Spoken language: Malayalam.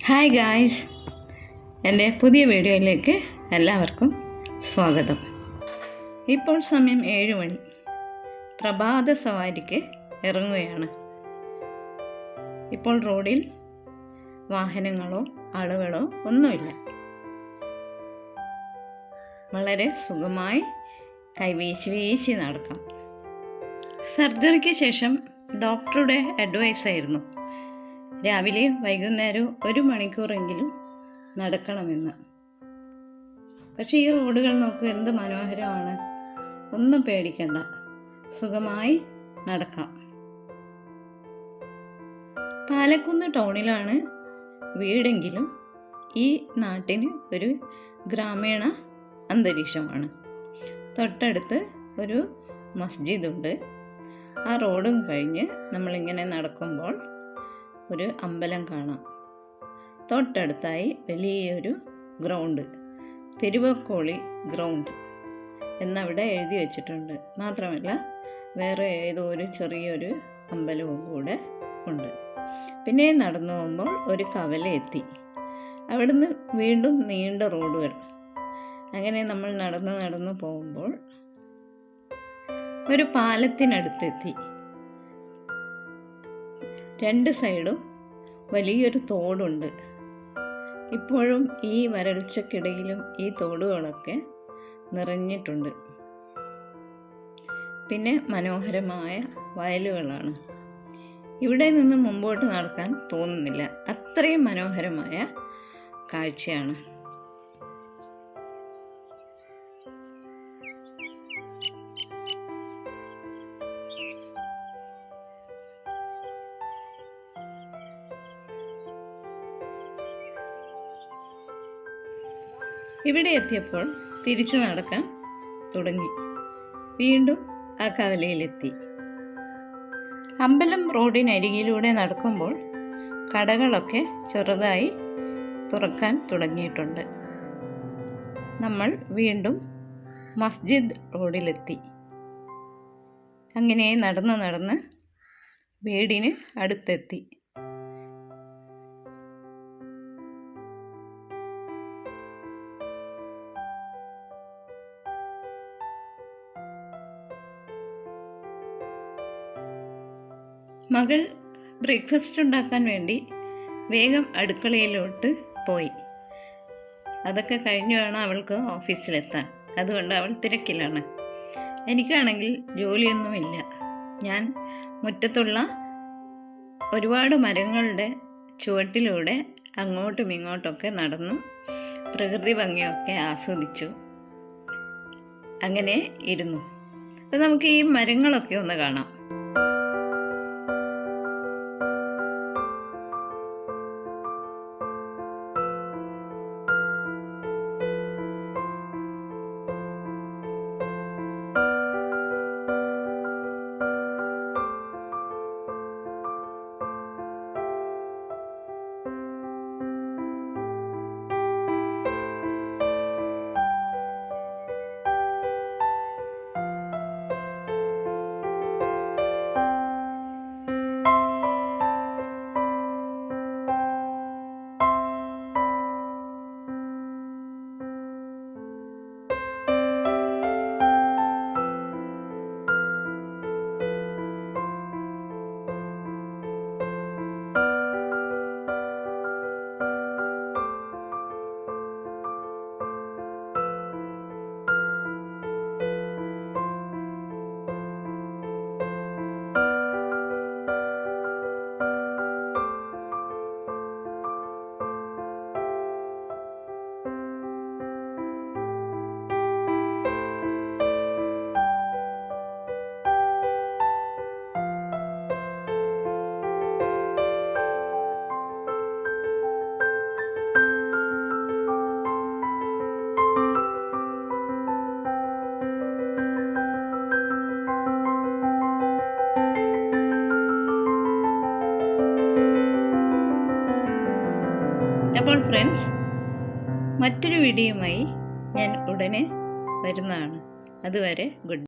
ഹായ് ഗായ്സ്, എൻ്റെ പുതിയ വീഡിയോയിലേക്ക് എല്ലാവർക്കും സ്വാഗതം. ഇപ്പോൾ സമയം 7 മണി. പ്രഭാത സവാരിക്ക് ഇറങ്ങുകയാണ്. ഇപ്പോൾ റോഡിൽ വാഹനങ്ങളോ ആളുകളോ ഒന്നുമില്ല. വളരെ സുഖമായി കൈവീശി നടക്കാം. സർജറിക്ക് ശേഷം ഡോക്ടറുടെ അഡ്വൈസായിരുന്നു രാവിലെ വൈകുന്നേരം 1 മണിക്കൂറെങ്കിലും നടക്കണമെന്ന്. പക്ഷേ ഈ റോഡുകൾ നോക്കൂ, എന്ത് മനോഹരമാണ്. ഒന്നും പേടിക്കണ്ട, സുഖമായി നടക്കാം. പാലക്കുന്ന് ടൗണിലാണ് വീടെങ്കിലും ഈ നാട്ടിന് ഒരു ഗ്രാമീണ അന്തരീക്ഷമാണ്. തൊട്ടടുത്ത് ഒരു മസ്ജിദുണ്ട്. ആ റോഡും കഴിഞ്ഞ് നമ്മളിങ്ങനെ നടക്കുമ്പോൾ ഒരു അമ്പലം കാണാം. തൊട്ടടുത്തായി വലിയൊരു ഗ്രൗണ്ട്, തിരുവക്കോളി ഗ്രൗണ്ട് എന്നവിടെ എഴുതി വച്ചിട്ടുണ്ട്. മാത്രമല്ല വേറെ ഏതോ ഒരു ചെറിയൊരു അമ്പലവും കൂടെ ഉണ്ട്. പിന്നെ നടന്നു പോകുമ്പോൾ ഒരു കവല എത്തി. അവിടുന്ന് വീണ്ടും നീണ്ട റോഡുകൾ. അങ്ങനെ നമ്മൾ നടന്നു പോകുമ്പോൾ ഒരു പാലത്തിനടുത്തെത്തി. 2 സൈഡും വലിയൊരു തോടുണ്ട്. ഇപ്പോഴും ഈ വരൾച്ചക്കിടയിലും ഈ തോടുകളൊക്കെ നിറഞ്ഞിട്ടുണ്ട്. പിന്നെ മനോഹരമായ വയലുകളാണ്. ഇവിടെ നിന്ന് മുമ്പോട്ട് നടക്കാൻ തോന്നുന്നില്ല, അത്രയും മനോഹരമായ കാഴ്ചയാണ്. ഇവിടെ എത്തിയപ്പോൾ തിരിച്ചു നടക്കാൻ തുടങ്ങി. വീണ്ടും ആ കവലയിലെത്തി. അമ്പലം റോഡിനരികിലൂടെ നടക്കുമ്പോൾ കടകളൊക്കെ ചെറുതായി തുറക്കാൻ തുടങ്ങിയിട്ടുണ്ട്. നമ്മൾ വീണ്ടും മസ്ജിദ് റോഡിലെത്തി. അങ്ങനെ നടന്ന് വീടിന് അടുത്തെത്തി. മകൾ ബ്രേക്ക്ഫാസ്റ്റ് ഉണ്ടാക്കാൻ വേണ്ടി വേഗം അടുക്കളയിലോട്ട് പോയി. അതൊക്കെ കഴിഞ്ഞു വേണം അവൾക്ക് ഓഫീസിലെത്താൻ. അതുകൊണ്ട് അവൾ തിരക്കിലാണ്. എനിക്കാണെങ്കിൽ ജോലിയൊന്നുമില്ല. ഞാൻ മുറ്റത്തുള്ള ഒരുപാട് മരങ്ങളുടെ ചുവട്ടിലൂടെ അങ്ങോട്ടും ഇങ്ങോട്ടൊക്കെ നടന്നു പ്രകൃതി ഭംഗിയൊക്കെ ആസ്വദിച്ചു. അങ്ങനെ ഇരുന്നു. അപ്പം നമുക്ക് ഈ മരങ്ങളൊക്കെ ഒന്ന് കാണാം. അപ്പോൾ ഫ്രണ്ട്സ്, മറ്റൊരു വീഡിയോയുമായി ഞാൻ ഉടനെ വരുന്നതാണ്. അതുവരെ ഗുഡ്.